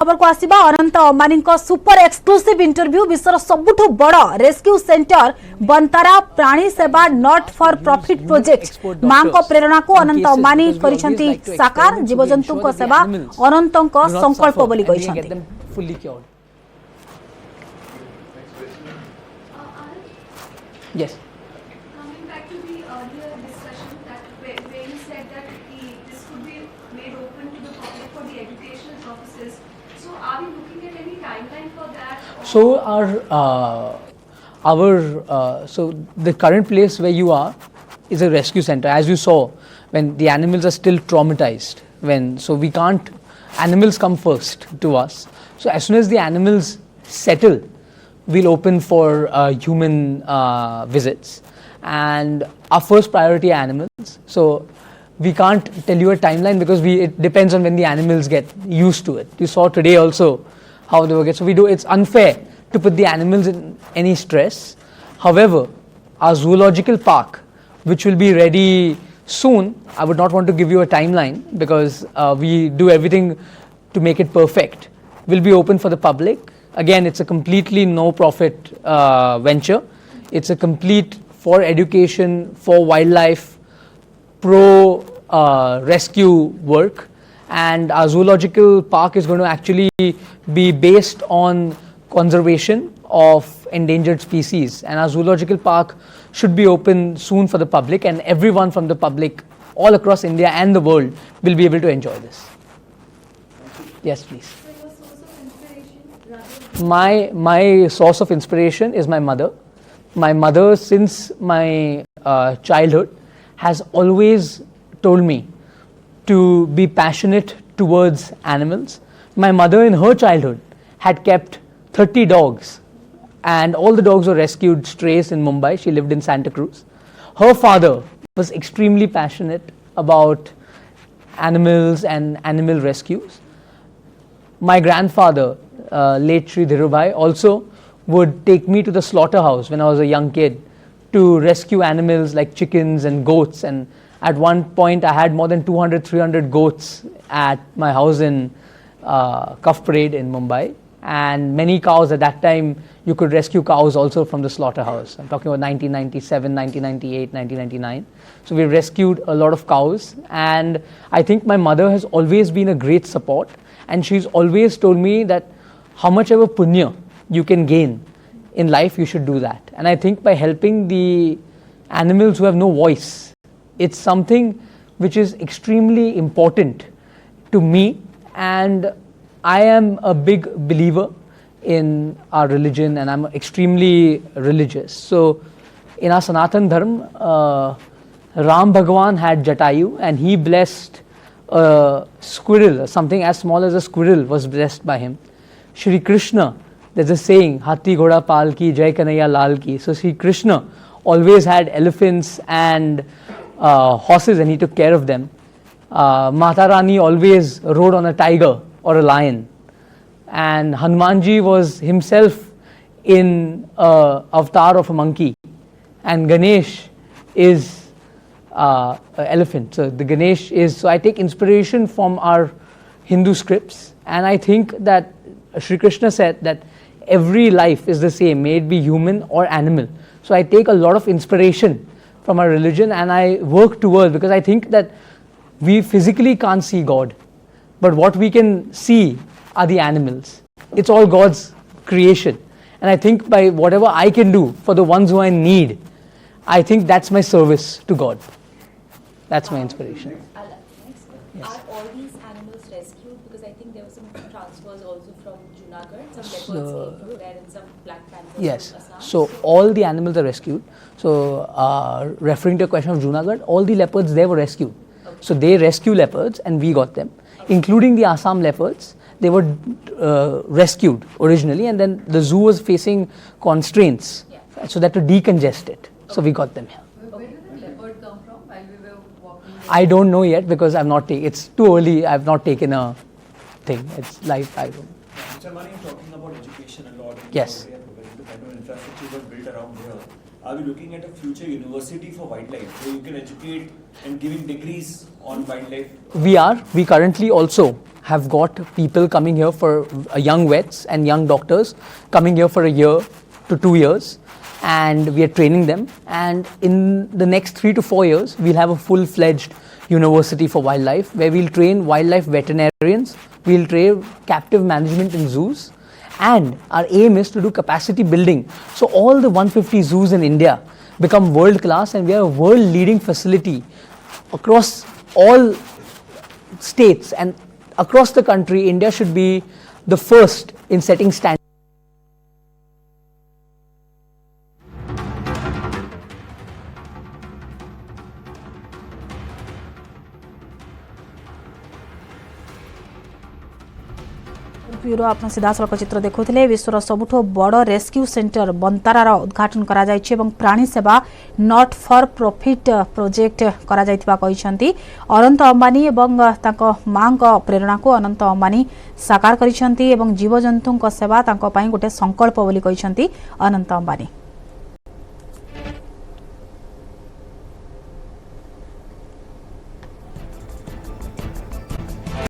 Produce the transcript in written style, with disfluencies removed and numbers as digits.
खबर को आसिबा Anant Ambani super exclusive interview विश्वर सबुठु बड़ रेस्क्यू सेंटर बंतारा प्राणी सेवा नॉट फॉर प्रॉफिट प्रोजेक्ट मां को प्रेरणा को अनंत अंबानी करिसेंती साकार जीवजंतु को सेवा अनंत संकल्प बोली कहिसेंती। Yes. Coming back to the earlier discussion where you said that this could be made open to the public for the educational purposes. So are we looking at any timeline for that? So the current place where you are is a rescue center. As you saw, when the animals are still traumatized, animals come first to us. So as soon as the animals settle, we'll open for human visits, and our first priority are animals. So we can't tell you a timeline because it depends on when the animals get used to it. You saw today also how they were getting. So it's unfair to put the animals in any stress. However, our zoological park, which will be ready soon, I would not want to give you a timeline because we do everything to make it perfect, will be open for the public. Again, it's a completely no-profit venture. It's a complete for education, for wildlife, pro-rescue work. And our zoological park is going to actually be based on conservation of endangered species. And our zoological park should be open soon for the public, and everyone from the public all across India and the world will be able to enjoy this. Yes, please. My source of inspiration is my mother. My mother, since my childhood, has always told me to be passionate towards animals. My mother in her childhood had kept 30 dogs, and all the dogs were rescued strays in Mumbai. She lived in Santa Cruz. Her father was extremely passionate about animals and animal rescues. My grandfather, late Shri Dhirubhai, also would take me to the slaughterhouse when I was a young kid to rescue animals like chickens and goats. And at one point I had more than 200-300 goats at my house in Cuff Parade in Mumbai, and many cows. At that time you could rescue cows also from the slaughterhouse. I'm talking about 1997, 1998, 1999. So we rescued a lot of cows, and I think my mother has always been a great support, and she's always told me that how much ever punya you can gain in life, you should do that. And I think by helping the animals who have no voice, it's something which is extremely important to me, and I am a big believer in our religion, and I'm extremely religious. So in our Sanatan Dharma, Ram Bhagwan had Jatayu, and he blessed a squirrel, something as small as a squirrel was blessed by him. Shri Krishna, there's a saying, Hati Ghoda Pal Ki, Jai Kanhaiya Lal Ki. So Shri Krishna always had elephants and horses, and he took care of them. Mata Rani always rode on a tiger or a lion. And Hanumanji was himself in an avatar of a monkey. And Ganesh is an elephant. So the Ganesh is, so I take inspiration from our Hindu scripts, and I think that Shri Krishna said that every life is the same, may it be human or animal. So I take a lot of inspiration from our religion, and I work towards, because I think that we physically can't see God, but what we can see are the animals. It's all God's creation, and I think by whatever I can do for the ones who I need, I think that's my service to God. That's my inspiration. Yes. Are all these animals rescued? Because I think there were some transfers also from Junagadh. Some leopards came from there, and some black panthers Yes. from Assam. So all the animals are rescued. So referring to a question of Junagadh, all the leopards there were rescued. Okay. So they rescue leopards, and we got them, including the Assam leopards. They were rescued originally, and then the zoo was facing constraints, so that to decongest it. So we got them here. Where did the leopard come from while we were walking? I don't know yet because I've not taken. It's too early. I've not taken a thing. It's live. I don't. Mr. Ambani, talking about education a lot. Yes. The kind of infrastructure was built around here. are we looking at a future university for wildlife where you can educate and giving degrees on wildlife? We currently also have got people coming here for young vets and young doctors coming here for a year to 2 years, and we are training them, and in the next 3 to 4 years we'll have a full-fledged university for wildlife where we'll train wildlife veterinarians, we'll train captive management in zoos, and our aim is to do capacity building so all the 150 zoos in India become world class, and we are a world leading facility across all states and across the country. India should be the first in setting standards. Bureau आप सीधासख चित्र देखुले विश्वर सबुठ बड़ rescue centre बंतारार उद्घाटन करा जायछि एवं प्राणी सेवा not for profit project करा जायतिबा कहिसंती अनंत अंबानी एवं तांको मां को प्रेरणा को अनंत अंबानी साकार करिसंती एवं जीवजंतुक सेवा तांको पई गोटे संकल्प बोली कहिसंती अनंत अंबानी।